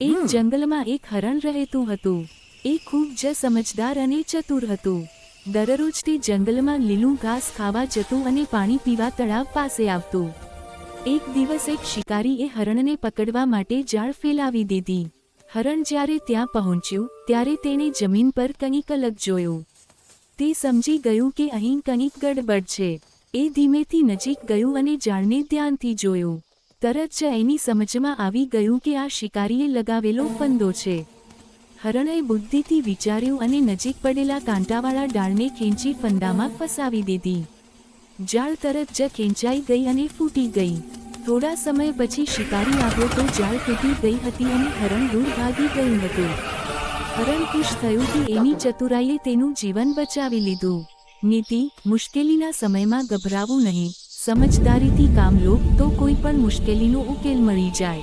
એક જંગલમાં એક હરણ રહેતું હતું. એ ખૂબ જ સમજદાર અને ચતુર હતું. દરરોજ તે જંગલમાં લીલું ઘાસ ખાવા જતું અને પાણી પીવા તળાવ પાસે આવતું. એક દિવસ એક શિકારીએ હરણને પકડવા માટે જાળ ફેલાવી દીધી. હરણ જ્યારે ત્યાં પહોંચ્યું ત્યારે તેણે જમીન પર કંઈક અલગ જોયું. તે સમજી ગયું કે અહીં કંઈક ગડબડ છે. એ ધીમેથી નજીક ગયું અને જાળને ધ્યાનથી જોયું. તરત જ એની સમજમાં આવી ગયું કે આ શિકારીએ લગાવેલો ફંદો છે. હરણે બુદ્ધિથી વિચાર્યું અને નજીક પડેલા કાંટાવાળા ડાળને ખેંચી ફંદામાં ફસાવી દીધી. જાળ તરત જ ખેંચાઈ ગઈ અને ફૂટી ગઈ. થોડા સમય પછી શિકારી આવ્યો તો જાળ તૂટી ગઈ હતી અને હરણ દૂર ભાગી ગયું હતું. હરણ ખુશ થયું કે એની ચતુરાઈએ તેનું જીવન બચાવી લીધું. નીતિ: મુશ્કેલીના સમયમાં ગભરાવું નહીં. સમજદારીથી કામ લો તો કોઈ પણ મુશ્કેલીનો ઉકેલ મળી જાય.